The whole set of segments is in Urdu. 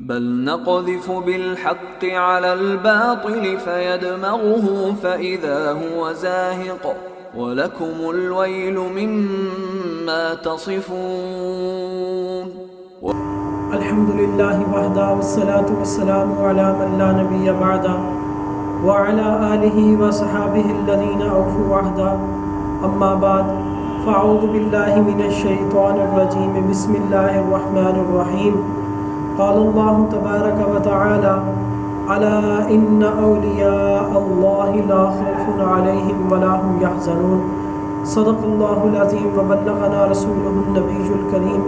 بل نقذف بالحق على الباطل فيدمغه فإذا هو زاهق ولكم الويل مما تصفون. الحمد للہ وحدہ والصلاة والسلام علی من لا نبی بعدہ وعلی آلہ وصحابہ الذین اوفوا عہدہ. اما بعد فاعوذ باللہ من الشیطان الرجیم. بسم اللہ الرحمن الرحیم. قال اللہ تبارک وتعالی الا ان اولیاء اللہ لا خوف علیہم ولا هم يحزنون. صدق اللہ العظیم وبلغنا رسولہ النبی الکریم.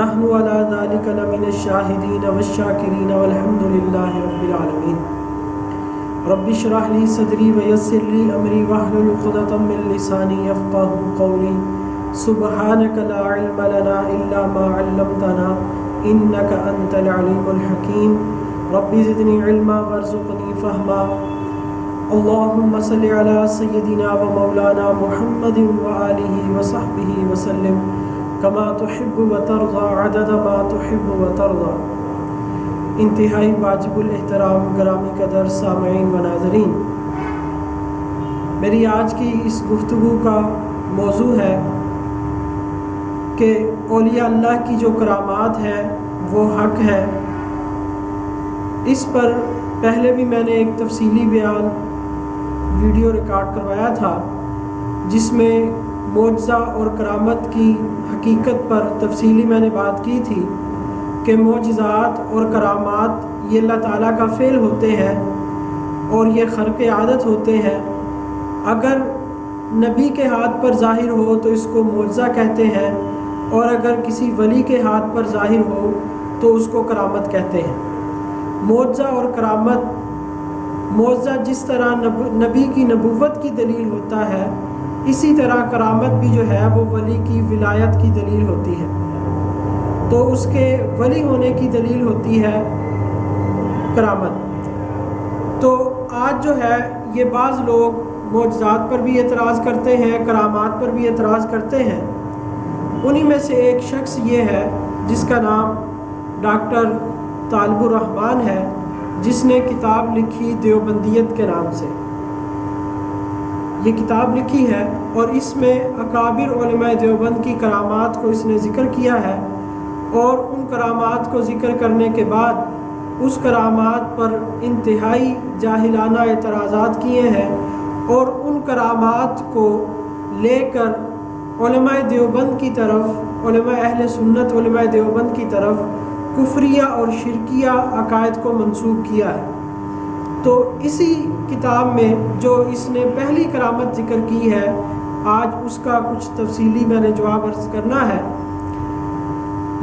نحن على ذلك لمن الشاهدين والشاكرين والحمد لله رب العالمين. رب اشرح لي صدري ويسر لي امري واحلل عقدة من لساني يفقهوا قولي. سبحانك لا علم لنا الا ما علمتنا انك انت العليم الحكيم. رب زدني علما وارزقني فهما. اللهم صل على سيدنا ومولانا محمد وآله وصحبه وسلم کما تحب و ترضى عدد ما تحب و ترضى. انتہائی واجب الاحترام گرامی قدر سامعین و ناظرین، میری آج کی اس گفتگو کا موضوع ہے کہ اولیاء اللہ کی جو کرامات ہیں وہ حق ہے. اس پر پہلے بھی میں نے ایک تفصیلی بیان ویڈیو ریکارڈ کروایا تھا جس میں معجزہ اور کرامت کی حقیقت پر تفصیلی میں نے بات کی تھی کہ معجزات اور کرامات یہ اللہ تعالیٰ کا فعل ہوتے ہیں اور یہ خرق عادت ہوتے ہیں. اگر نبی کے ہاتھ پر ظاہر ہو تو اس کو معجزہ کہتے ہیں، اور اگر کسی ولی کے ہاتھ پر ظاہر ہو تو اس کو کرامت کہتے ہیں. معجزہ اور کرامت، معجزہ جس طرح نبی کی نبوت کی دلیل ہوتا ہے، اسی طرح کرامت بھی جو ہے وہ ولی کی ولایت کی دلیل ہوتی ہے. تو اس کے ولی ہونے کی دلیل ہوتی ہے کرامت. تو آج جو ہے یہ بعض لوگ معجزات پر بھی اعتراض کرتے ہیں، کرامات پر بھی اعتراض کرتے ہیں. انہی میں سے ایک شخص یہ ہے جس کا نام ڈاکٹر طالب الرحمن ہے، جس نے کتاب لکھی دیوبندیت کے نام سے. یہ کتاب لکھی ہے اور اس میں اکابر علماء دیوبند کی کرامات کو اس نے ذکر کیا ہے، اور ان کرامات کو ذکر کرنے کے بعد اس کرامات پر انتہائی جاہلانہ اعتراضات کیے ہیں، اور ان کرامات کو لے کر علماء دیوبند کی طرف، علماء اہل سنت علماء دیوبند کی طرف کفریہ اور شرکیہ عقائد کو منسوب کیا ہے. تو اسی کتاب میں جو اس نے پہلی کرامت ذکر کی ہے، آج اس کا کچھ تفصیلی میں نے جواب عرض کرنا ہے.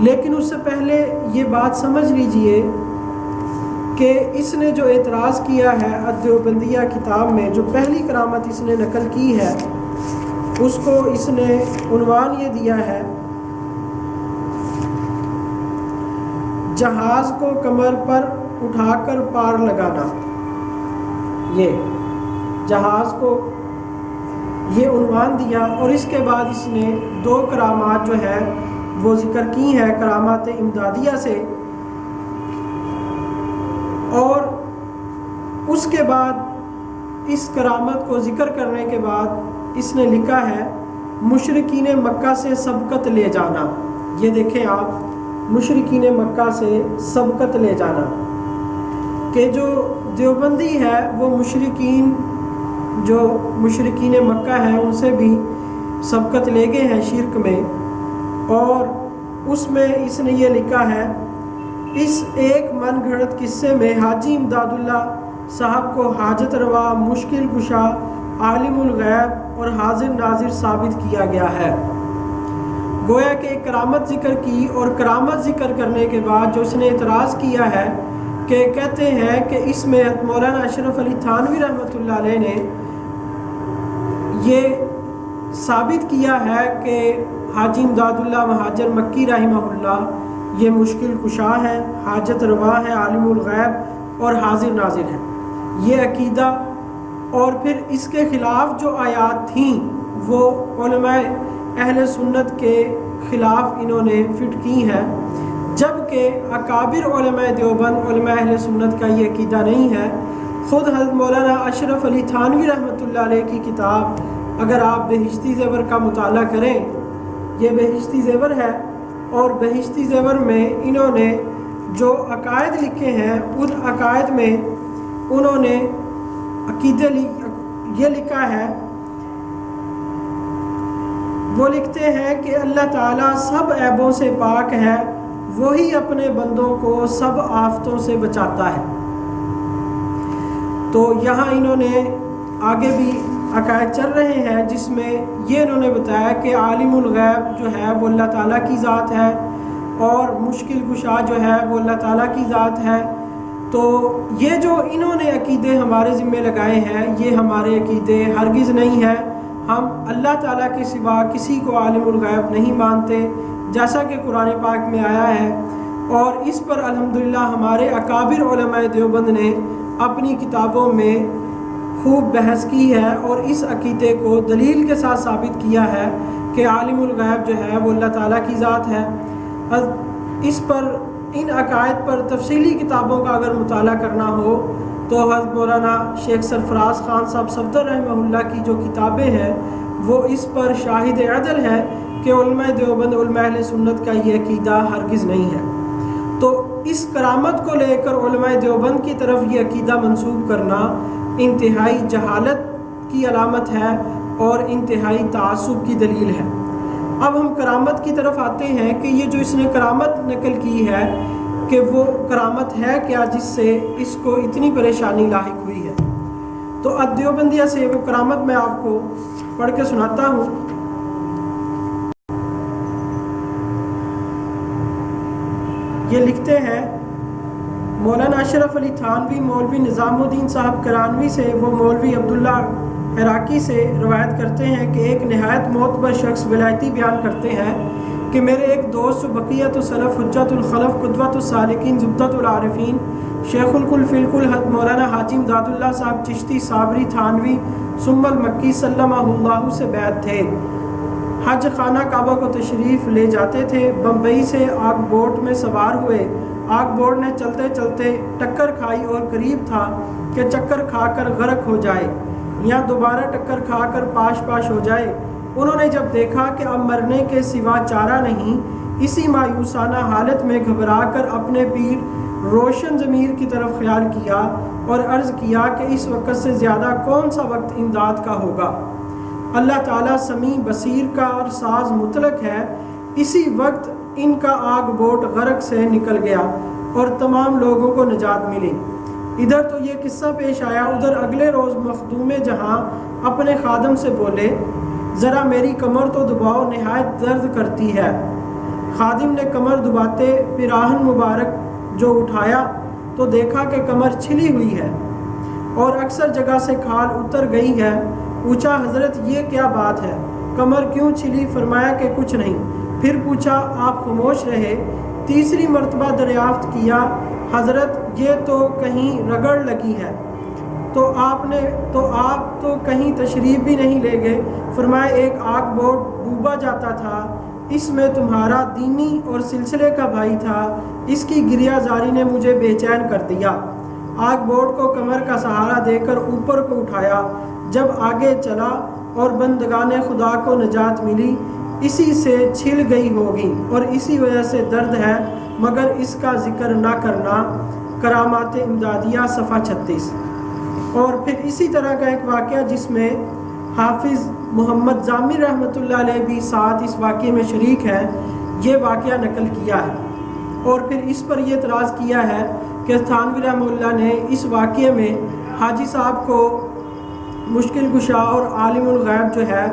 لیکن اس سے پہلے یہ بات سمجھ لیجئے کہ اس نے جو اعتراض کیا ہے الدیوبندیہ کتاب میں، جو پہلی کرامت اس نے نقل کی ہے، اس کو اس نے عنوان یہ دیا ہے جہاز کو کمر پر اٹھا کر پار لگانا. یہ جہاز کو یہ عنوان دیا، اور اس کے بعد اس نے دو کرامات جو ہے وہ ذکر کی ہیں کرامات امدادیہ سے. اور اس کے بعد اس کرامت کو ذکر کرنے کے بعد اس نے لکھا ہے مشرکین مکہ سے سبقت لے جانا. یہ دیکھیں آپ، مشرکین مکہ سے سبقت لے جانا، کہ جو دیوبندی ہے وہ جو مشرکین مکہ ہیں ان سے بھی سبقت لے گئے ہیں شرک میں. اور اس میں اس نے یہ لکھا ہے اس ایک من گھڑت قصے میں حاجی امداد اللہ صاحب کو حاجت روا، مشکل کشا، عالم الغیب اور حاضر ناظر ثابت کیا گیا ہے. گویا کہ کرامت ذکر کی، اور کرامت ذکر کرنے کے بعد جو اس نے اعتراض کیا ہے کہ کہتے ہیں کہ اس میں مولانا اشرف علی تھانوی رحمۃ اللہ علیہ نے یہ ثابت کیا ہے کہ حاجی امداد اللہ مہاجر مکی رحمہ اللہ یہ مشکل کشا ہے، حاجت روا ہے، عالم الغیب اور حاضر ناظر ہے. یہ عقیدہ اور پھر اس کے خلاف جو آیات تھیں وہ علماء اہل سنت کے خلاف انہوں نے فٹ کی ہیں. جبکہ اکابر علماء دیوبند علماء اہل سنت کا یہ عقیدہ نہیں ہے۔ خود حضرت مولانا اشرف علی تھانوی رحمۃ اللہ علیہ کی کتاب اگر آپ بہشتی زیور کا مطالعہ کریں، یہ بہشتی زیور ہے، اور بہشتی زیور میں انہوں نے جو عقائد لکھے ہیں ان عقائد میں انہوں نے عقیدے یہ لکھا ہے، وہ لکھتے ہیں کہ اللہ تعالیٰ سب عیبوں سے پاک ہے، وہی اپنے بندوں کو سب آفتوں سے بچاتا ہے۔ تو یہاں انہوں نے آگے بھی عقائد چل رہے ہیں جس میں یہ انہوں نے بتایا کہ عالم الغیب جو ہے وہ اللہ تعالیٰ کی ذات ہے، اور مشکل کشا جو ہے وہ اللہ تعالیٰ کی ذات ہے۔ تو یہ جو انہوں نے عقیدے ہمارے ذمے لگائے ہیں، یہ ہمارے عقیدے ہرگز نہیں ہے۔ ہم اللہ تعالیٰ کے سوا کسی کو عالم الغیب نہیں مانتے، جیسا کہ قرآن پاک میں آیا ہے، اور اس پر الحمدللہ ہمارے اکابر علماء دیوبند نے اپنی کتابوں میں خوب بحث کی ہے، اور اس عقیدے کو دلیل کے ساتھ ثابت کیا ہے کہ عالم الغیب جو ہے وہ اللہ تعالیٰ کی ذات ہے۔ اس پر ان عقائد پر تفصیلی کتابوں کا اگر مطالعہ کرنا ہو تو حضرت مولانا شیخ سرفراز خان صاحب صفدر رحمہ اللہ کی جو کتابیں ہیں وہ اس پر شاہد عدل ہے کہ علماء دیوبند علماء اہل سنت کا یہ عقیدہ ہرگز نہیں ہے۔ تو اس کرامت کو لے کر علماء دیوبند کی طرف یہ عقیدہ منسوب کرنا انتہائی جہالت کی علامت ہے اور انتہائی تعصب کی دلیل ہے۔ اب ہم کرامت کی طرف آتے ہیں کہ یہ جو اس نے کرامت نقل کی ہے کہ وہ کرامت ہے کیا جس سے اس کو اتنی پریشانی لاحق ہوئی ہے۔ تو دیوبندیہ سے وہ کرامت میں آپ کو پڑھ کے سناتا ہوں۔ یہ لکھتے ہیں مولانا اشرف علی تھانوی مولوی نظام الدین صاحب کرانوی سے وہ مولوی عبداللہ عراقی سے روایت کرتے ہیں کہ ایک نہایت معتبر شخص ولایتی بیان کرتے ہیں کہ میرے ایک دوست بقیت السلف حجت الخلف قدوۃ السالکین زبدۃ العارفین شیخ الکل فی الکل مولانا حاجی امداد اللہ صاحب چشتی صابری تھانوی ثم المکی سلمہ اللہ سے بیعت تھے۔ حج خانہ کعبہ کو تشریف لے جاتے تھے۔ بمبئی سے آگ بوٹ میں سوار ہوئے۔ آگ بوٹ نے چلتے چلتے ٹکر کھائی اور قریب تھا کہ چکر کھا کر غرق ہو جائے یا دوبارہ ٹکر کھا کر پاش پاش ہو جائے۔ انہوں نے جب دیکھا کہ اب مرنے کے سوا چارہ نہیں، اسی مایوسانہ حالت میں گھبرا کر اپنے پیر روشن ضمیر کی طرف خیال کیا اور عرض کیا کہ اس وقت سے زیادہ کون سا وقت امداد کا ہوگا؟ اللہ تعالیٰ سمیع بصیر کا اور ساز مطلق ہے۔ اسی وقت ان کا آگ بوٹ غرق سے نکل گیا اور تمام لوگوں کو نجات ملی۔ ادھر تو یہ قصہ پیش آیا، ادھر اگلے روز مخدوم جہاں اپنے خادم سے بولے ذرا میری کمر تو دباؤ، نہایت درد کرتی ہے۔ خادم نے کمر دباتے پیراہن مبارک جو اٹھایا تو دیکھا کہ کمر چھلی ہوئی ہے اور اکثر جگہ سے کھال اتر گئی ہے۔ پوچھا حضرت یہ کیا بات ہے، کمر کیوں چھلی؟ فرمایا کہ کچھ نہیں۔ پھر پوچھا آپ خاموش رہے۔ تیسری مرتبہ دریافت کیا حضرت یہ تو کہیں رگڑ لگی ہے، تو آپ تو کہیں تشریف بھی نہیں لے گئے۔ فرمایا ایک آگ بوٹ ڈوبا جاتا تھا، اس میں تمہارا دینی اور سلسلے کا بھائی تھا، اس کی گریہ زاری نے مجھے بے چین کر دیا۔ آگ بوٹ کو کمر کا سہارا دے کر اوپر کو اٹھایا، جب آگے چلا اور بندگان خدا کو نجات ملی، اسی سے چھل گئی ہوگی اور اسی وجہ سے درد ہے، مگر اس کا ذکر نہ کرنا۔ کرامات امدادیہ صفحہ 36۔ اور پھر اسی طرح کا ایک واقعہ جس میں حافظ محمد ضامر رحمۃ اللہ علیہ بھی ساتھ اس واقعے میں شریک ہے، یہ واقعہ نقل کیا ہے، اور پھر اس پر یہ اعتراض کیا ہے کہ تھانوی رحمہ اللہ نے اس واقعے میں حاجی صاحب کو مشکل کشا اور عالم الغیب جو ہے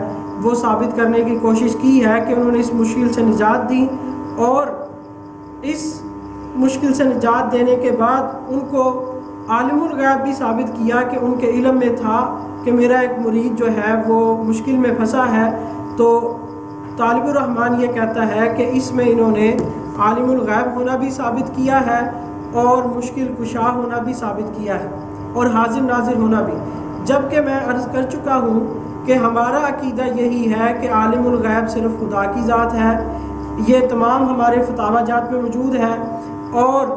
وہ ثابت کرنے کی کوشش کی ہے کہ انہوں نے اس مشکل سے نجات دی، اور اس مشکل سے نجات دینے کے بعد ان کو عالم الغیب بھی ثابت کیا کہ ان کے علم میں تھا کہ میرا ایک مرید جو ہے وہ مشکل میں پھنسا ہے۔ تو طالب الرحمن یہ کہتا ہے کہ اس میں انہوں نے عالم الغیب ہونا بھی ثابت کیا ہے اور مشکل کشا ہونا بھی ثابت کیا ہے اور حاضر ناظر ہونا بھی، جبکہ میں عرض کر چکا ہوں کہ ہمارا عقیدہ یہی ہے کہ عالم الغیب صرف خدا کی ذات ہے، یہ تمام ہمارے فتاوی جات میں موجود ہے، اور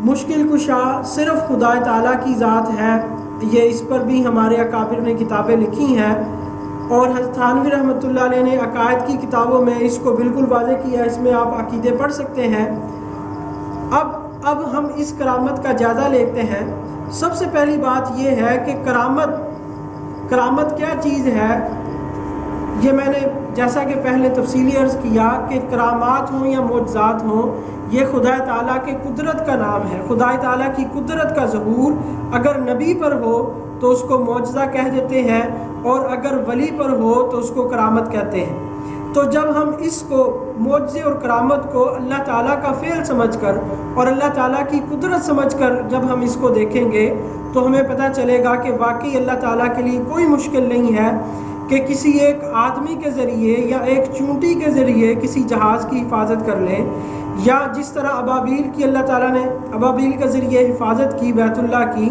مشکل کشا صرف خدا تعالیٰ کی ذات ہے، یہ اس پر بھی ہمارے اکابر نے کتابیں لکھی ہیں، اور حضرت تھانوی رحمۃ اللہ علیہ نے عقائد کی کتابوں میں اس کو بالکل واضح کیا ہے، اس میں آپ عقیدے پڑھ سکتے ہیں۔ اب ہم اس کرامت کا جائزہ لیتے ہیں۔ سب سے پہلی بات یہ ہے کہ کرامت کیا چیز ہے۔ یہ میں نے جیسا کہ پہلے تفصیلی عرض کیا کہ کرامات ہوں یا معجزات ہوں، یہ خدا تعالیٰ کے قدرت کا نام ہے۔ خدا تعالیٰ کی قدرت کا ظہور اگر نبی پر ہو تو اس کو معجزہ کہہ دیتے ہیں، اور اگر ولی پر ہو تو اس کو کرامت کہتے ہیں۔ تو جب ہم اس کو معجزے اور کرامت کو اللہ تعالیٰ کا فعل سمجھ کر اور اللہ تعالیٰ کی قدرت سمجھ کر جب ہم اس کو دیکھیں گے تو ہمیں پتہ چلے گا کہ واقعی اللہ تعالیٰ کے لیے کوئی مشکل نہیں ہے کہ کسی ایک آدمی کے ذریعے یا ایک چونٹی کے ذریعے کسی جہاز کی حفاظت کر لیں، یا جس طرح ابابیل کی اللہ تعالیٰ نے ابابیل کے ذریعے حفاظت کی بیت اللہ کی،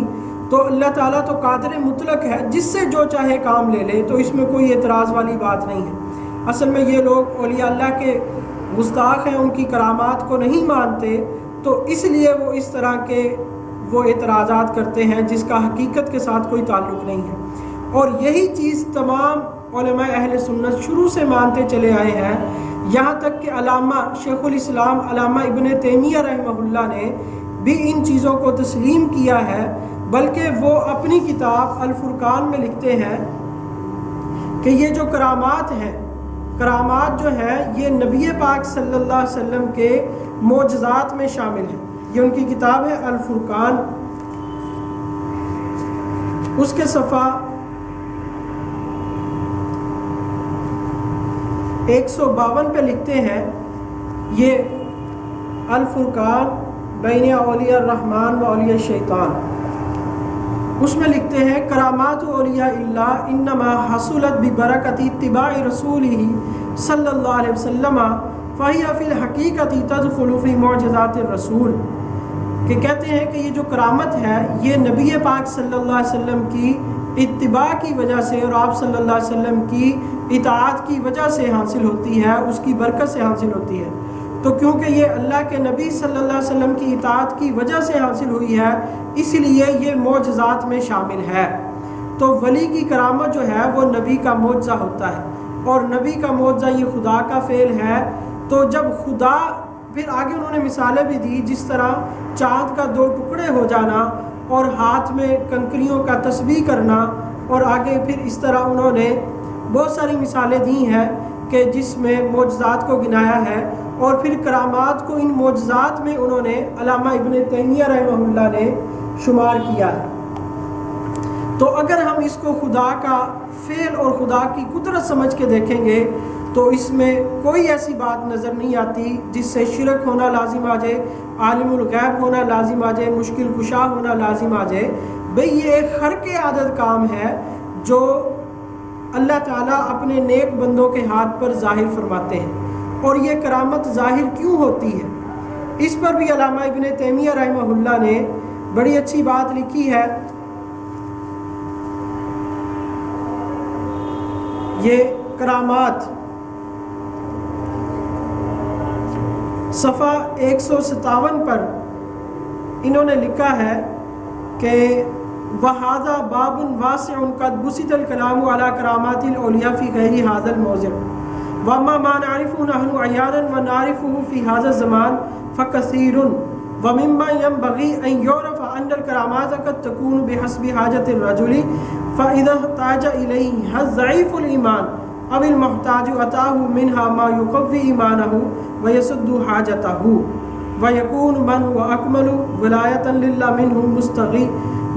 تو اللہ تعالیٰ تو قادر مطلق ہے، جس سے جو چاہے کام لے لے، تو اس میں کوئی اعتراض والی بات نہیں ہے۔ اصل میں یہ لوگ اولیاء اللہ کے گستاخ ہیں، ان کی کرامات کو نہیں مانتے، تو اس لیے وہ اس طرح کے وہ اعتراضات کرتے ہیں جس کا حقیقت کے ساتھ کوئی تعلق نہیں ہے۔ اور یہی چیز تمام علماء اہل سنت شروع سے مانتے چلے آئے ہیں، یہاں تک کہ علامہ شیخ الاسلام علامہ ابن تیمیہ رحمہ اللہ نے بھی ان چیزوں کو تسلیم کیا ہے، بلکہ وہ اپنی کتاب الفرقان میں لکھتے ہیں کہ یہ جو کرامات ہیں، کرامات جو ہے یہ نبی پاک صلی اللہ علیہ وسلم کے معجزات میں شامل ہیں۔ یہ ان کی کتاب ہے الفرقان، اس کے صفحہ 152 پہ لکھتے ہیں، یہ الفرقان بین اولیاء الرحمن و اولیاء الشیطان، اس میں لکھتے ہیں کرامات اولیاء اللہ انما حصلت ببرکت اتباع رسولہ صلی اللہ علیہ وسلم فہی فی الحقیقت تدخل فی معجزات الرسول، کہ کہتے ہیں کہ یہ جو کرامت ہے یہ نبی پاک صلی اللہ علیہ وسلم کی اتباع کی وجہ سے اور آپ صلی اللہ علیہ وسلم کی اطاعت کی وجہ سے حاصل ہوتی ہے، اس کی برکت سے حاصل ہوتی ہے۔ تو کیونکہ یہ اللہ کے نبی صلی اللہ علیہ وسلم کی اطاعت کی وجہ سے حاصل ہوئی ہے، اس لیے یہ معجزات میں شامل ہے۔ تو ولی کی کرامت جو ہے وہ نبی کا معجزہ ہوتا ہے، اور نبی کا معجزہ یہ خدا کا فعل ہے۔ تو جب خدا، پھر آگے انہوں نے مثالیں بھی دی، جس طرح چاند کا 2 ٹکڑے ہو جانا اور ہاتھ میں کنکریوں کا تسبیح کرنا، اور آگے پھر اس طرح انہوں نے بہت ساری مثالیں دی ہیں کہ جس میں معجزات کو گنایا ہے، اور پھر کرامات کو ان معجزات میں انہوں نے علامہ ابن تیمیہ رحمہ اللہ نے شمار کیا ہے۔ تو اگر ہم اس کو خدا کا فعل اور خدا کی قدرت سمجھ کے دیکھیں گے تو اس میں کوئی ایسی بات نظر نہیں آتی جس سے شرک ہونا لازم آ جائے، عالم الغیب ہونا لازم آ جائے، مشکل کشا ہونا لازم آ جائے۔ بھئی یہ ایک خرق عادت کام ہے جو اللہ تعالیٰ اپنے نیک بندوں کے ہاتھ پر ظاہر فرماتے ہیں۔ اور یہ کرامت ظاہر کیوں ہوتی ہے، اس پر بھی علامہ ابن تیمیہ رحمہ اللہ نے بڑی اچھی بات لکھی ہے۔ یہ کرامات صفحہ 157 پر انہوں نے لکھا ہے کہ وَهَذَا بَابٌ وَاسِعٌ قَدْ بُسِطَ الْكَلَامُ عَلَى كَرَامَاتِ الْأَوْلِيَاءِ فِي غَيْرِ هَذَا الْمَوْضِعِ وَأَمَّا مَا نَعْرِفُهُ نَحْنُ عِيَانًا وَنَعْرِفُهُ فِي هَذَا الزَّمَانِ فَكَثِيرٌ وَمِمَّا يَنبَغِي أَن يُعْرَفَ أَنَّ الْكَرَامَاتَ قَدْ تَكُونُ بِحَسْبِ حَاجَةِ الرَّجُلِ فَإِذَا احْتَاجَ إِلَيْهَا الضَّعِيفُ الْإِيمَانِ أَوِ الْمُحْتَاجُ أَتَاهُ مِنْهَا مَا يُقَوِّي إِيمَانَهُ وَيَسُدُّ حَاجَتَهُ وَيَكُونُ مَنْ هُوَ أَكْمَلُ وِلَايَةً لِلَّهِ مِنْهُ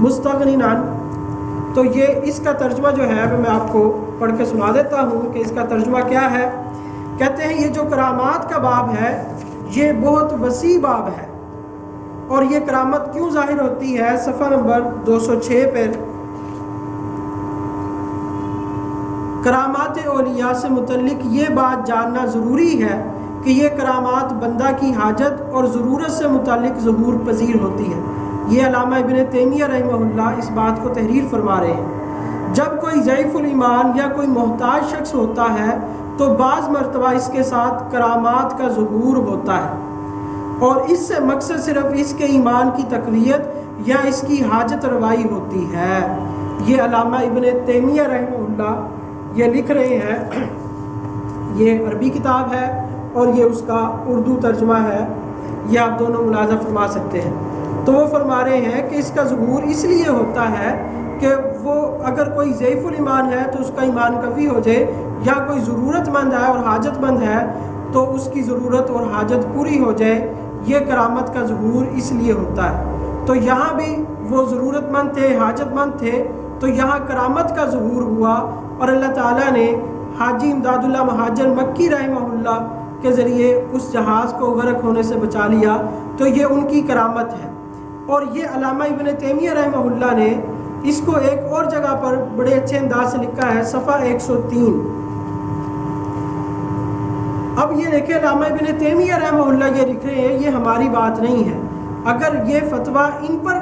مُسْتَغْنٍ عَنْهُ۔ تو یہ اس کا ترجمہ جو ہے میں آپ کو پڑھ کے سنا دیتا ہوں کہ اس کا ترجمہ کیا ہے۔ کہتے ہیں یہ جو کرامات کا باب ہے یہ بہت وسیع باب ہے، اور یہ کرامت کیوں ظاہر ہوتی ہے، صفحہ نمبر 206 پر کرامات اولیاء سے متعلق یہ بات جاننا ضروری ہے کہ یہ کرامات بندہ کی حاجت اور ضرورت سے متعلق ظہور پذیر ہوتی ہے۔ یہ علامہ ابن تیمیہ رحمہ اللہ اس بات کو تحریر فرما رہے ہیں۔ جب کوئی ضعیف الایمان یا کوئی محتاج شخص ہوتا ہے تو بعض مرتبہ اس کے ساتھ کرامات کا ظہور ہوتا ہے، اور اس سے مقصد صرف اس کے ایمان کی تقویت یا اس کی حاجت روائی ہوتی ہے۔ یہ علامہ ابن تیمیہ رحمہ اللہ یہ لکھ رہے ہیں، یہ عربی کتاب ہے اور یہ اس کا اردو ترجمہ ہے، یہ آپ دونوں ملاحظہ فرما سکتے ہیں۔ تو وہ فرما رہے ہیں کہ اس کا ظہور اس لیے ہوتا ہے کہ وہ اگر کوئی ضعیف الایمان ہے تو اس کا ایمان قوی ہو جائے، یا کوئی ضرورت مند ہے اور حاجت مند ہے تو اس کی ضرورت اور حاجت پوری ہو جائے۔ یہ کرامت کا ظہور اس لیے ہوتا ہے۔ تو یہاں بھی وہ ضرورت مند تھے، حاجت مند تھے، تو یہاں کرامت کا ظہور ہوا، اور اللہ تعالیٰ نے حاجی امداد اللہ مہاجر مکی رحمہ اللہ کے ذریعے اس جہاز کو غرق ہونے سے بچا لیا، تو یہ ان کی کرامت ہے۔ اور یہ علامہ ابن تیمیہ رحمہ اللہ نے اس کو ایک اور جگہ پر بڑے اچھے انداز سے لکھا ہے، صفحہ 103۔ اب یہ دیکھیں علامہ ابن تیمیہ رحمہ اللہ یہ لکھ رہے ہیں، یہ ہماری بات نہیں ہے۔ اگر یہ فتویٰ ان پر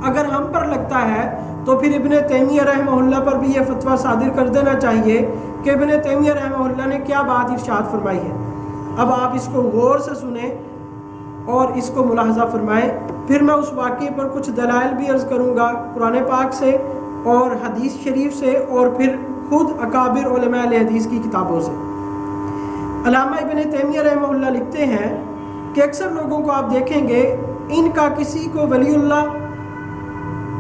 اگر ہم پر لگتا ہے تو پھر ابن تیمیہ رحمہ اللہ پر بھی یہ فتویٰ صادر کر دینا چاہیے کہ ابن تیمیہ رحمہ اللہ نے کیا بات ارشاد فرمائی ہے۔ اب آپ اس کو غور سے سنیں اور اس کو ملاحظہ فرمائیں، پھر میں اس واقعے پر کچھ دلائل بھی عرض کروں گا قرآن پاک سے اور حدیث شریف سے، اور پھر خود اکابر علماء اہل حدیث کی کتابوں سے۔ علامہ ابن تیمیہ رحمہ اللہ لکھتے ہیں کہ اکثر لوگوں کو آپ دیکھیں گے، ان کا کسی کو ولی اللہ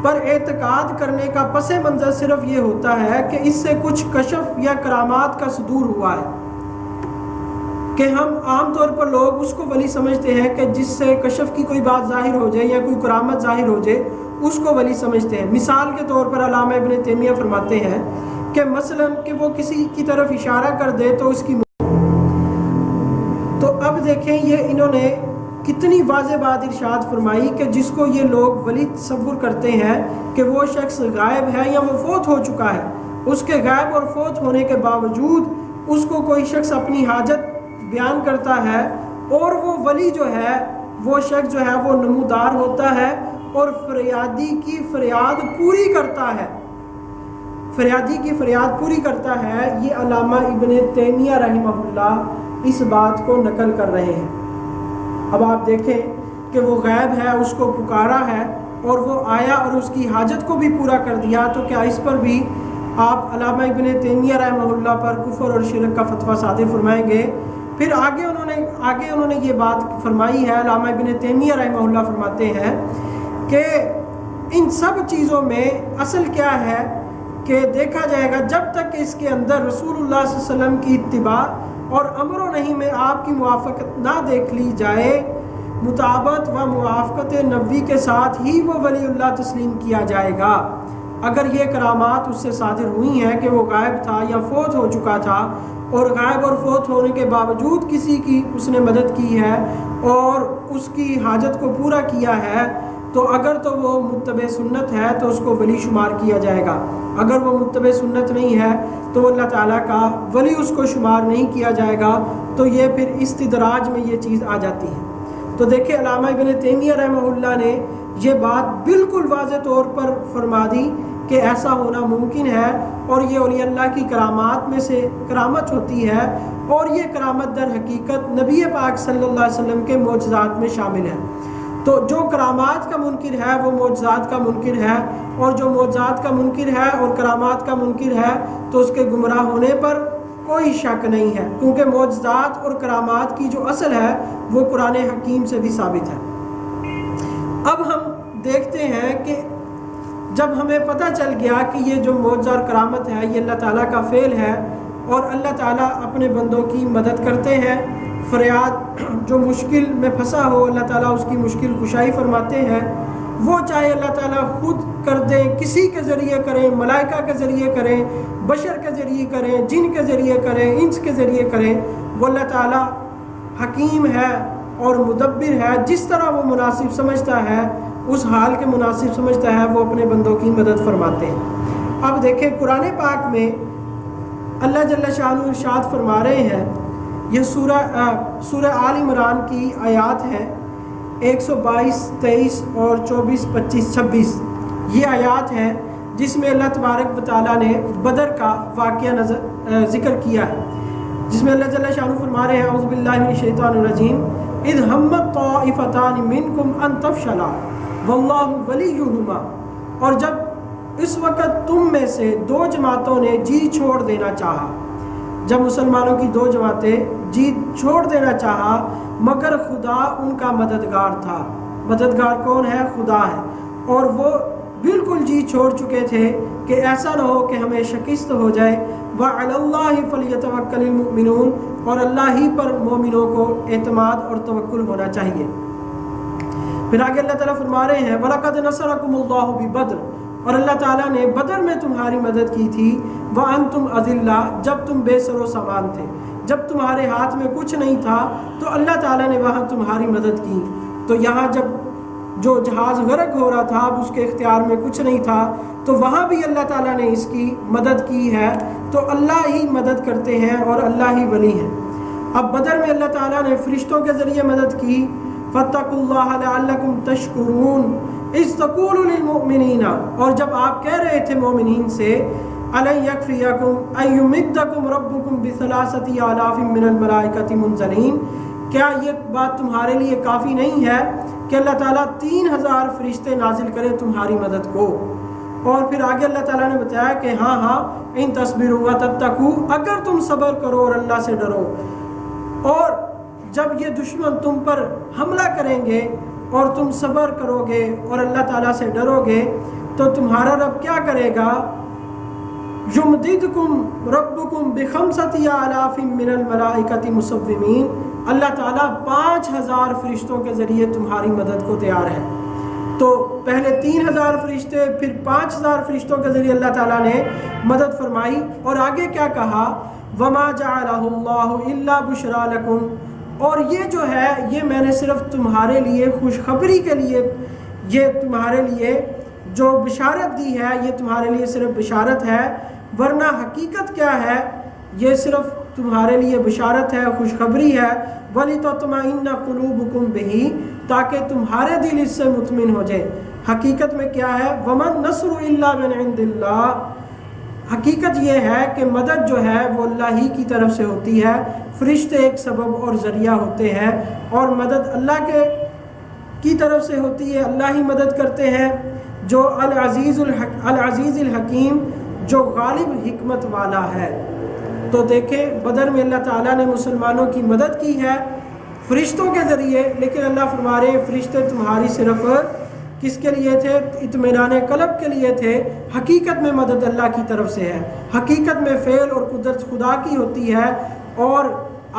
پر اعتقاد کرنے کا پس منظر صرف یہ ہوتا ہے کہ اس سے کچھ کشف یا کرامات کا صدور ہوا ہے، کہ ہم عام طور پر لوگ اس کو ولی سمجھتے ہیں کہ جس سے کشف کی کوئی بات ظاہر ہو جائے یا کوئی کرامت ظاہر ہو جائے، اس کو ولی سمجھتے ہیں۔ مثال کے طور پر علامہ ابن تیمیہ فرماتے ہیں کہ مثلا کہ وہ کسی کی طرف اشارہ کر دے تو اس کی تو اب دیکھیں یہ انہوں نے کتنی واضح بات ارشاد فرمائی کہ جس کو یہ لوگ ولی تصور کرتے ہیں کہ وہ شخص غائب ہے یا وہ فوت ہو چکا ہے، اس کے غائب اور فوت ہونے کے باوجود اس کو کوئی شخص اپنی حاجت بیان کرتا ہے، اور وہ ولی جو ہے وہ شخص جو ہے وہ نمودار ہوتا ہے اور فریادی کی فریاد پوری کرتا ہے، فریادی کی فریاد پوری کرتا ہے۔ یہ علامہ ابن تیمیہ رحمہ اللہ اس بات کو نقل کر رہے ہیں۔ اب آپ دیکھیں کہ وہ غائب ہے، اس کو پکارا ہے اور وہ آیا اور اس کی حاجت کو بھی پورا کر دیا، تو کیا اس پر بھی آپ علامہ ابن تیمیہ رحمہ اللہ پر کفر اور شرک کا فتویٰ صادر فرمائیں گے؟ پھر آگے انہوں نے یہ بات فرمائی ہے، علامہ ابن تیمیہ رحمہ اللہ فرماتے ہیں کہ ان سب چیزوں میں اصل کیا ہے کہ دیکھا جائے گا جب تک کہ اس کے اندر رسول اللہ صلی اللہ علیہ وسلم کی اتباع اور امر و نہی میں آپ کی موافقت نہ دیکھ لی جائے، مطابقت و موافقت نبوی کے ساتھ ہی وہ ولی اللہ تسلیم کیا جائے گا۔ اگر یہ کرامات اس سے صادر ہوئی ہیں کہ وہ غائب تھا یا فوت ہو چکا تھا، اور غائب اور فوت ہونے کے باوجود کسی کی اس نے مدد کی ہے اور اس کی حاجت کو پورا کیا ہے، تو اگر تو وہ متبع سنت ہے تو اس کو ولی شمار کیا جائے گا، اگر وہ متبع سنت نہیں ہے تو وہ اللہ تعالیٰ کا ولی اس کو شمار نہیں کیا جائے گا۔ تو یہ پھر استدراج میں یہ چیز آ جاتی ہے۔ تو دیکھیں علامہ ابن تیمیہ رحمہ اللہ نے یہ بات بالکل واضح طور پر فرما دی کہ ایسا ہونا ممکن ہے، اور یہ اولیاء اللہ کی کرامات میں سے کرامت ہوتی ہے، اور یہ کرامت در حقیقت نبی پاک صلی اللہ علیہ وسلم کے معجزات میں شامل ہے۔ تو جو کرامات کا منکر ہے وہ معجزات کا منکر ہے، اور جو معجزات کا منکر ہے اور کرامات کا منکر ہے تو اس کے گمراہ ہونے پر کوئی شک نہیں ہے، کیونکہ معجزات اور کرامات کی جو اصل ہے وہ قرآن حکیم سے بھی ثابت ہے۔ اب ہم دیکھتے ہیں کہ جب ہمیں پتہ چل گیا کہ یہ جو معجزہ اور کرامت ہے یہ اللہ تعالیٰ کا فعل ہے، اور اللہ تعالیٰ اپنے بندوں کی مدد کرتے ہیں، فریاد جو مشکل میں پھنسا ہو اللہ تعالیٰ اس کی مشکل کشائی فرماتے ہیں، وہ چاہے اللہ تعالیٰ خود کر دیں، کسی کے ذریعے کریں، ملائکہ کے ذریعے کریں، بشر کے ذریعے کریں، جن کے ذریعے کریں، انس کے ذریعے کریں، وہ اللہ تعالیٰ حکیم ہے اور مدبر ہے، جس طرح وہ مناسب سمجھتا ہے اس حال کے مناسب سمجھتا ہے وہ اپنے بندوں کی مدد فرماتے ہیں۔ اب دیکھیں قرآن پاک میں اللہ جل شانہ ارشاد فرما رہے ہیں، یہ سورہ آل عمران کی آیات ہیں 122، 23 اور 24، 25، 26، یہ آیات ہیں جس میں اللہ تبارک و تعالیٰ نے بدر کا واقعہ ذکر کیا ہے۔ جس میں اللہ جل شانہ فرما رہے ہیں اعوذ باللہ من الشیطان الرجیم اذ ہمت طائفتان منکم ان تفشلا واللہ ولیہما، اور جب اس وقت تم میں سے دو جماعتوں نے جی چھوڑ دینا چاہا، جب مسلمانوں کی دو جماعتیں جی چھوڑ دینا چاہا مگر خدا ان کا مددگار تھا۔ مددگار کون ہے؟ خدا ہے، اور وہ بالکل جی چھوڑ چکے تھے کہ ایسا نہ ہو کہ ہمیں شکست ہو جائے۔ وَعَلَى اللَّهِ فَلْيَتَوَكَّلِ الْمُؤْمِنُونَ، اور اللہ ہی پر مومنوں کو اعتماد اور توکل ہونا چاہیے۔ پھر آگے اللہ تعالیٰ فرما رہے ہیں وَلَقَدْ نَصَرَكُمُ اللَّهُ بِبَدْرٍ، اور اللہ تعالیٰ نے بدر میں تمہاری مدد کی تھی۔ وَأَنْتُمْ أَذِلَّةٌ، جب تم بے سر و سامان تھے، جب تمہارے ہاتھ میں کچھ نہیں تھا تو اللہ تعالیٰ نے وہاں تمہاری مدد کی۔ تو یہاں جب جو جہاز غرق ہو رہا تھا اب اس کے اختیار میں کچھ نہیں تھا تو وہاں بھی اللہ تعالیٰ نے اس کی مدد کی ہے۔ تو اللہ ہی مدد کرتے ہیں اور اللہ ہی ولی ہیں۔ اب بدر میں اللہ تعالیٰ نے فرشتوں کے ذریعے مدد کی۔ فَاتَّقُوا اللَّهَ لَعَلَّكُمْ تَشْكُرُونَ اِذْ تَقُولُ لِلْمُؤْمِنِينَ، اور جب آپ کہہ رہے تھے مومنین سے أَلَنْ يَكْفِيَكُمْ أَن يُمِدَّكُمْ رَبُّكُمْ بِثَلَاثَةِ آلَافٍ مِّنَ الْمَلَائِكَةِ مُنزَلِينَ، کیا یہ بات تمہارے لیے کافی نہیں ہے کہ اللہ تعالیٰ 3000 فرشتے نازل کرے تمہاری مدد کو؟ اور پھر آگے اللہ تعالیٰ نے بتایا کہ ہاں ان تصبروا وتتقوا، اگر تم صبر کرو اور اللہ سے ڈرو، اور جب یہ دشمن تم پر حملہ کریں گے اور تم صبر کرو گے اور اللہ تعالیٰ سے ڈرو گے تو تمہارا رب کیا کرے گا؟ یمددکم ربکم بخمسۃ آلاف من الملائکۃ مصومین، اللہ تعالیٰ 5000 فرشتوں کے ذریعے تمہاری مدد کو تیار ہے۔ تو پہلے 3000 فرشتے، پھر 5000 فرشتوں کے ذریعے اللہ تعالیٰ نے مدد فرمائی، اور آگے کیا کہا؟ وما جعلہ اللہ الا بشرا لکم، اور یہ جو ہے یہ میں نے صرف تمہارے لیے خوشخبری کے لیے، یہ تمہارے لیے جو بشارت دی ہے یہ تمہارے لیے صرف بشارت ہے، ورنہ حقیقت کیا ہے؟ یہ صرف تمہارے لیے بشارت ہے، خوشخبری ہے۔ وَلِتَطْمَئِنَّ قُلُوبُكُمْ بِهِ، تاکہ تمہارے دل اس سے مطمئن ہو جائے۔ حقیقت میں کیا ہے؟ وَمَا النَّصْرُ إِلَّا مِنْ عِنْدِ اللَّهِ، حقیقت یہ ہے کہ مدد جو ہے وہ اللہ ہی کی طرف سے ہوتی ہے، فرشتے ایک سبب اور ذریعہ ہوتے ہیں، اور مدد اللہ کی طرف سے ہوتی ہے، اللہ ہی مدد کرتے ہیں، جو العزیز الحکیم، جو غالب حکمت والا ہے۔ تو دیکھیں بدر میں اللہ تعالیٰ نے مسلمانوں کی مدد کی ہے فرشتوں کے ذریعے، لیکن اللہ فرما رہے ہیں فرشتے تمہاری صرف کس کے لیے تھے؟ اطمینان قلب کے لیے تھے۔ حقیقت میں مدد اللہ کی طرف سے ہے، حقیقت میں فعل اور قدرت خدا کی ہوتی ہے، اور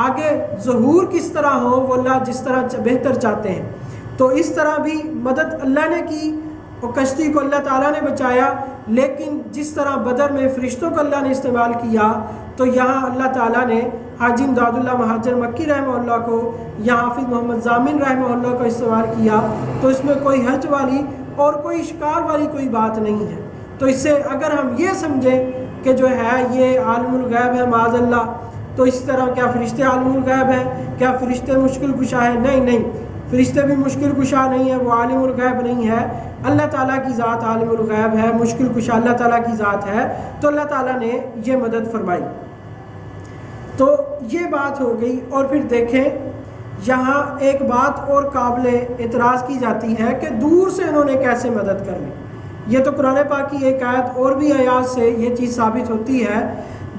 آگے ظہور کس طرح ہو وہ اللہ جس طرح بہتر چاہتے ہیں۔ تو اس طرح بھی مدد اللہ نے کی اور کشتی کو اللہ تعالیٰ نے بچایا، لیکن جس طرح بدر میں فرشتوں کو اللہ نے استعمال کیا تو یہاں اللہ تعالیٰ نے حاجی امداد اللہ مہاجر مکی رحمہ اللہ کو یا حافظ محمد ضامن رحمہ اللہ کو استعمال کیا، تو اس میں کوئی حرج والی اور کوئی اشکال والی کوئی بات نہیں ہے۔ تو اس سے اگر ہم یہ سمجھیں کہ جو ہے یہ عالم الغیب ہے معاذ اللہ، تو اس طرح کیا فرشتے عالم الغیب ہیں؟ کیا فرشتے مشکل کشا ہیں؟ نہیں، فرشتے بھی مشکل کشا نہیں ہے، وہ عالم الغیب نہیں ہے۔ اللہ تعالیٰ کی ذات عالم الغیب ہے، مشکل کشا اللہ تعالیٰ کی ذات ہے، تو اللہ تعالیٰ نے یہ مدد فرمائی۔ تو یہ بات ہو گئی، اور پھر دیکھیں یہاں ایک بات اور قابل اعتراض کی جاتی ہے کہ دور سے انہوں نے کیسے مدد کر لی۔ یہ تو قرآن پاک کی ایک آیت اور بھی آیات سے یہ چیز ثابت ہوتی ہے۔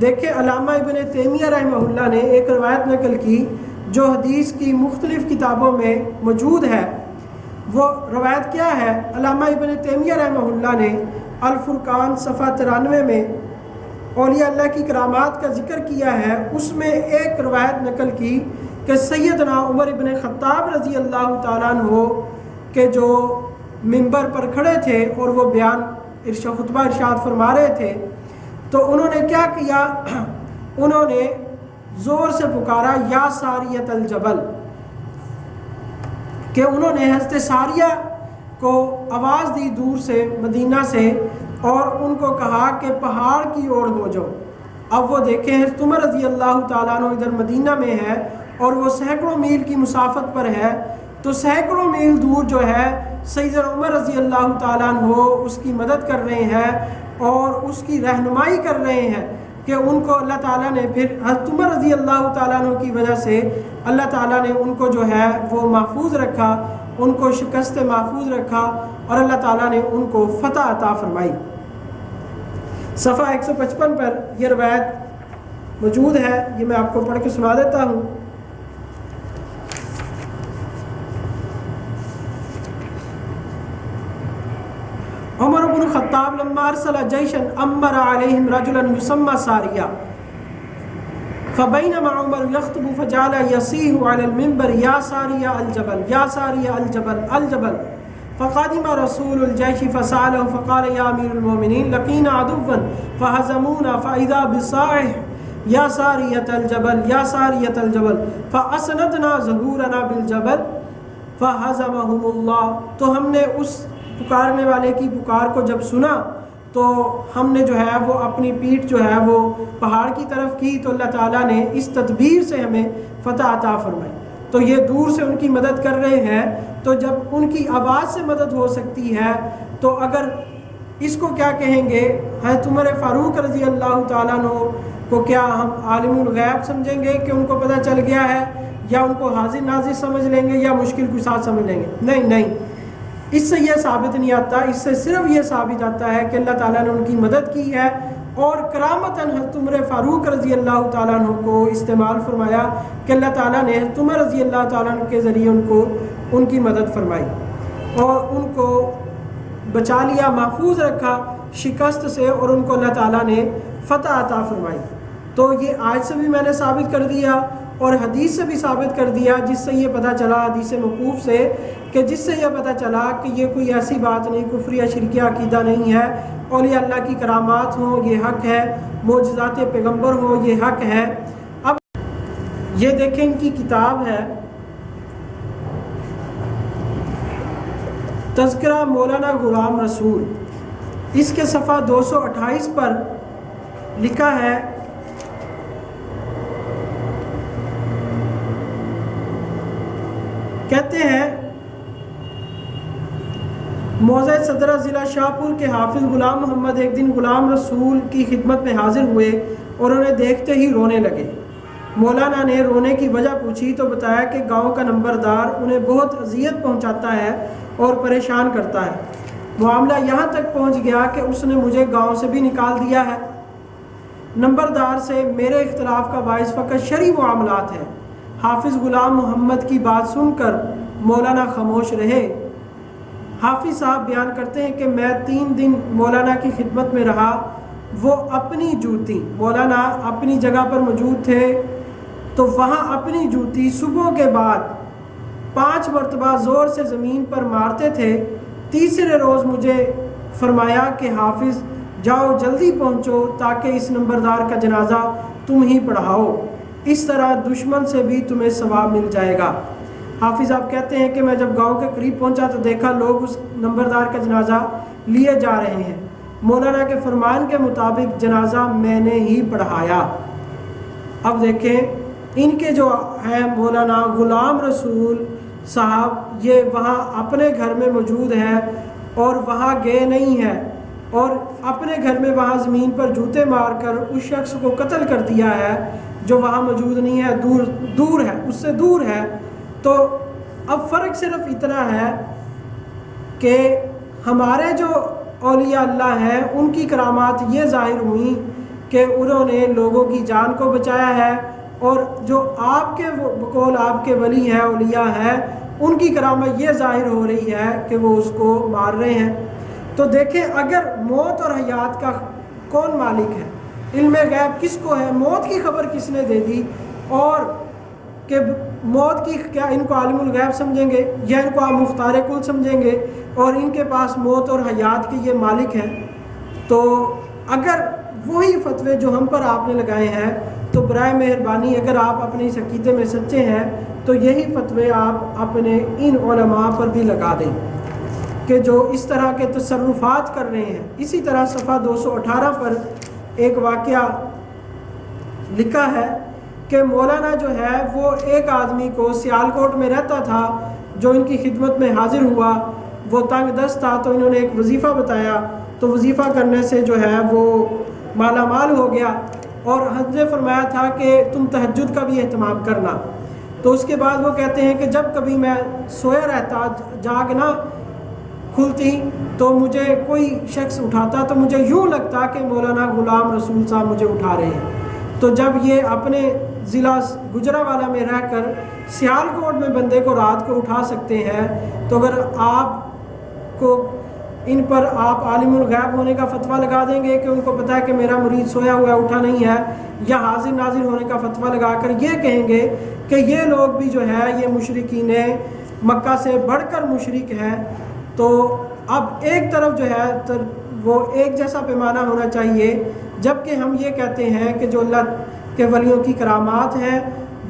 دیکھیں علامہ ابن تیمیہ رحمہ اللہ نے ایک روایت نقل کی جو حدیث کی مختلف کتابوں میں موجود ہے۔ وہ روایت کیا ہے؟ علامہ ابن تیمیہ رحمہ اللہ نے الفرقان صفحہ 93 میں اولیاء اللہ کی کرامات کا ذکر کیا ہے، اس میں ایک روایت نقل کی کہ سیدنا عمر ابن خطاب رضی اللہ تعالیٰ عنہ کے جو منبر پر کھڑے تھے اور وہ بیان خطبہ ارشاد فرما رہے تھے، تو انہوں نے کیا کیا؟ انہوں نے زور سے پکارا یا ساریت الجبل، کہ انہوں نے حضرت ساریہ کو آواز دی دور سے مدینہ سے، اور ان کو کہا کہ پہاڑ کی اور ہو جاؤ۔ اب وہ دیکھیں حضرت عمر رضی اللہ تعالیٰ عنہ ادھر مدینہ میں ہے اور وہ سینکڑوں میل کی مسافت پر ہے، تو سینکڑوں میل دور جو ہے سیدنا عمر رضی اللہ تعالیٰ عنہ اس کی مدد کر رہے ہیں اور اس کی رہنمائی کر رہے ہیں کہ ان کو اللہ تعالیٰ نے پھر حضرت عمر رضی اللہ تعالیٰ عنہ کی وجہ سے اللہ تعالیٰ نے ان کو جو ہے وہ محفوظ رکھا، ان کو شکست محفوظ رکھا اور اللہ تعالیٰ نے ان کو فتح عطا فرمائی۔ صفحہ 155 پر یہ روایت موجود ہے، یہ میں آپ کو پڑھ کے سنا دیتا ہوں۔ عمر بن الخطاب لما ارسل جيشا امر عليهم رجلا يسمى ساريا فبينما عمر يخطب فجعل يصيح على المنبر يا ساريا الجبل يا ساريا الجبل الجبل فقدم رسول الجيش فسأله فقال يا امير المؤمنين لقينا عدوا فهزمونا فاذا بصائح يا سارية الجبل يا سارية الجبل فاسندنا ظهورنا بالجبل فهزمهم الله۔ تو ہم نے اس پکارنے والے کی پکار کو جب سنا تو ہم نے جو ہے وہ اپنی پیٹھ جو ہے وہ پہاڑ کی طرف کی، تو اللہ تعالیٰ نے اس تدبیر سے ہمیں فتح عطا فرمائی۔ تو یہ دور سے ان کی مدد کر رہے ہیں، تو جب ان کی آواز سے مدد ہو سکتی ہے تو اگر اس کو کیا کہیں گے، حضرت عمر فاروق رضی اللہ تعالیٰ عنہ کو کیا ہم عالم الغیب سمجھیں گے کہ ان کو پتہ چل گیا ہے، یا ان کو حاضر ناظر سمجھ لیں گے، یا مشکل کشا سمجھ لیں گے؟ نہیں، اس سے یہ ثابت نہیں آتا، اس سے صرف یہ ثابت آتا ہے کہ اللہ تعالیٰ نے ان کی مدد کی ہے اور کرامتاً حضرت عمر فاروق رضی اللہ تعالیٰ عنہ کو استعمال فرمایا کہ اللہ تعالیٰ نے حضرت عمر رضی اللہ تعالیٰ عنہ کے ذریعے ان کی مدد فرمائی اور ان کو بچا لیا، محفوظ رکھا شکست سے، اور ان کو اللہ تعالیٰ نے فتح عطا فرمائی۔ تو یہ آج سے بھی میں نے ثابت کر دیا اور حدیث سے بھی ثابت کر دیا، جس سے یہ پتہ چلا، حدیث موقوف سے، کہ جس سے یہ پتہ چلا کہ یہ کوئی ایسی بات نہیں، کفر یا شرکیہ عقیدہ نہیں ہے، اولیاء اللہ کی کرامات ہوں یہ حق ہے، معجزات پیغمبر ہوں یہ حق ہے۔ اب یہ دیکھیں ان کی کتاب ہے تذکرہ مولانا غلام رسول، اس کے صفحہ 228 پر لکھا ہے، کہتے ہیں موضع صدرہ ضلع شاہپور کے حافظ غلام محمد ایک دن غلام رسول کی خدمت میں حاضر ہوئے اور انہیں دیکھتے ہی رونے لگے۔ مولانا نے رونے کی وجہ پوچھی تو بتایا کہ گاؤں کا نمبردار انہیں بہت اذیت پہنچاتا ہے اور پریشان کرتا ہے۔ معاملہ یہاں تک پہنچ گیا کہ اس نے مجھے گاؤں سے بھی نکال دیا ہے۔ نمبردار سے میرے اختلاف کا باعث فقط شرعی معاملات ہیں۔ حافظ غلام محمد کی بات سن کر مولانا خاموش رہے۔ حافظ صاحب بیان کرتے ہیں کہ میں 3 دن مولانا کی خدمت میں رہا۔ وہ اپنی جوتی، مولانا اپنی جگہ پر موجود تھے تو وہاں اپنی جوتی صبح کے بعد 5 مرتبہ زور سے زمین پر مارتے تھے۔ تیسرے روز مجھے فرمایا کہ حافظ جاؤ جلدی پہنچو تاکہ اس نمبردار کا جنازہ تم ہی پڑھاؤ، اس طرح دشمن سے بھی تمہیں ثواب مل جائے گا۔ حافظ آپ کہتے ہیں کہ میں جب گاؤں کے قریب پہنچا تو دیکھا لوگ اس نمبردار کا جنازہ لیے جا رہے ہیں۔ مولانا کے فرمان کے مطابق جنازہ میں نے ہی پڑھایا۔ اب دیکھیں ان کے جو ہیں مولانا غلام رسول صاحب، یہ وہاں اپنے گھر میں موجود ہیں اور وہاں گئے نہیں ہیں، اور اپنے گھر میں وہاں زمین پر جوتے مار کر اس شخص کو قتل کر دیا ہے جو وہاں موجود نہیں ہے، دور ہے، اس سے دور ہے۔ تو اب فرق صرف اتنا ہے کہ ہمارے جو اولیاء اللہ ہیں ان کی کرامات یہ ظاہر ہوئیں کہ انہوں نے لوگوں کی جان کو بچایا ہے، اور جو آپ کے بقول آپ کے ولی ہیں، اولیاء ہیں، ان کی کرامت یہ ظاہر ہو رہی ہے کہ وہ اس کو مار رہے ہیں۔ تو دیکھیں اگر موت اور حیات کا کون مالک ہے، علم غیب کس کو ہے، موت کی خبر کس نے دے دی، اور کہ موت کی کیا ان کو عالم الغیب سمجھیں گے یا ان کو آپ مختار کل سمجھیں گے، اور ان کے پاس موت اور حیات کے یہ مالک ہیں۔ تو اگر وہی فتوے جو ہم پر آپ نے لگائے ہیں تو برائے مہربانی اگر آپ اپنے اس عقیدے میں سچے ہیں تو یہی فتوے آپ اپنے ان علماء پر بھی لگا دیں کہ جو اس طرح کے تصرفات کر رہے ہیں۔ اسی طرح صفحہ 218 پر ایک واقعہ لکھا ہے کہ مولانا جو ہے وہ ایک آدمی کو سیالکوٹ میں رہتا تھا جو ان کی خدمت میں حاضر ہوا، وہ تنگ دست تھا تو انہوں نے ایک وظیفہ بتایا، تو وظیفہ کرنے سے جو ہے وہ مالا مال ہو گیا اور حضرت نے فرمایا تھا کہ تم تہجد کا بھی اہتمام کرنا. تو اس کے بعد وہ کہتے ہیں کہ جب کبھی میں سویا رہتا، جاگ نہ کھلتی، تو مجھے کوئی شخص اٹھاتا تو مجھے یوں لگتا کہ مولانا غلام رسول صاحب مجھے اٹھا رہے ہیں. تو جب یہ اپنے ضلع گجرانوالہ میں رہ کر سیالکوٹ میں بندے کو رات کو اٹھا سکتے ہیں، تو اگر آپ کو ان پر آپ عالم الغیب ہونے کا فتویٰ لگا دیں گے کہ ان کو پتہ ہے کہ میرا مرید سویا ہوا اٹھا نہیں ہے، یا حاضر ناظر ہونے کا فتویٰ لگا کر یہ کہیں گے کہ یہ لوگ بھی جو ہے یہ مشرکین مکہ سے بڑھ کر مشرک ہیں، تو اب ایک طرف جو ہے وہ ایک جیسا پیمانہ ہونا چاہیے. جبکہ ہم یہ کہتے ہیں کہ جو اللہ کے ولیوں کی کرامات ہیں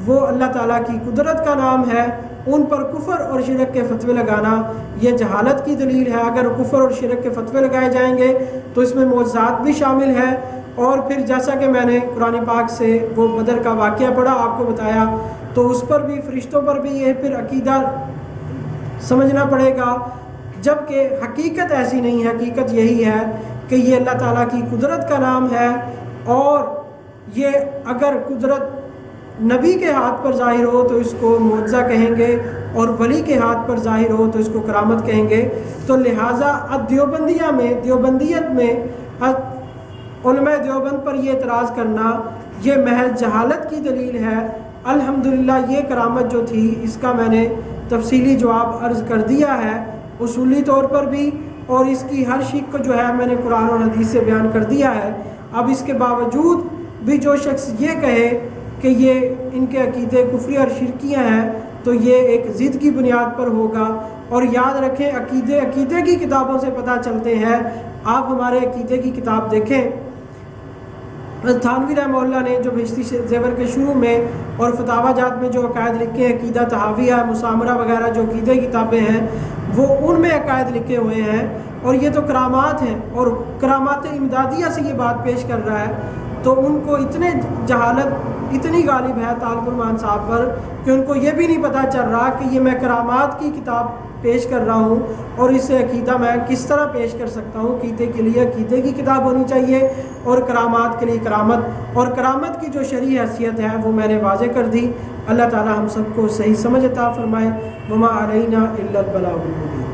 وہ اللہ تعالیٰ کی قدرت کا نام ہے، ان پر کفر اور شرک کے فتوے لگانا یہ جہالت کی دلیل ہے. اگر کفر اور شرک کے فتوے لگائے جائیں گے تو اس میں معجزات بھی شامل ہے. اور پھر جیسا کہ میں نے قرآن پاک سے وہ بدر کا واقعہ پڑھا، آپ کو بتایا، تو اس پر بھی فرشتوں پر بھی یہ پھر عقیدہ سمجھنا پڑے گا. جبکہ حقیقت ایسی نہیں ہے، حقیقت یہی ہے کہ یہ اللہ تعالیٰ کی قدرت کا نام ہے، اور یہ اگر قدرت نبی کے ہاتھ پر ظاہر ہو تو اس کو معجزہ کہیں گے، اور ولی کے ہاتھ پر ظاہر ہو تو اس کو کرامت کہیں گے. تو لہٰذا دیوبندیت میں علماء دیوبند پر یہ اعتراض کرنا یہ محض جہالت کی دلیل ہے. الحمدللہ یہ کرامت جو تھی اس کا میں نے تفصیلی جواب عرض کر دیا ہے اصولی طور پر بھی، اور اس کی ہر شک کو جو ہے میں نے قرآن اور حدیث سے بیان کر دیا ہے. اب اس کے باوجود بھی جو شخص یہ کہے کہ یہ ان کے عقیدے کفری اور شرکیاں ہیں تو یہ ایک ضد کی بنیاد پر ہوگا. اور یاد رکھیں عقیدے کی کتابوں سے پتہ چلتے ہیں. آپ ہمارے عقیدے کی کتاب دیکھیں، تھانوی رحمہ اللہ نے جو بہشتی زیور کے شروع میں اور فتاوی جات میں جو عقائد لکھے ہیں، عقیدہ تحاویہ، مسامرہ وغیرہ جو عقیدے کی کتابیں ہیں، وہ ان میں عقائد لکھے ہوئے ہیں. اور یہ تو کرامات ہیں، اور کرامات امدادیہ سے یہ بات پیش کر رہا ہے. تو ان کو اتنے جہالت اتنی غالب ہے طالب الرحمان صاحب پر کہ ان کو یہ بھی نہیں پتہ چل رہا کہ یہ میں کرامات کی کتاب پیش کر رہا ہوں، اور اس سے عقیدہ میں کس طرح پیش کر سکتا ہوں. عقیدے کے لیے عقیدے کی کتاب ہونی چاہیے، اور کرامات کے لیے کرامت، اور کرامت کی جو شرعی حیثیت ہے وہ میں نے واضح کر دی. اللہ تعالی ہم سب کو صحیح سمجھ عطا فرمائے. وما علینا الا البلاغ المبین.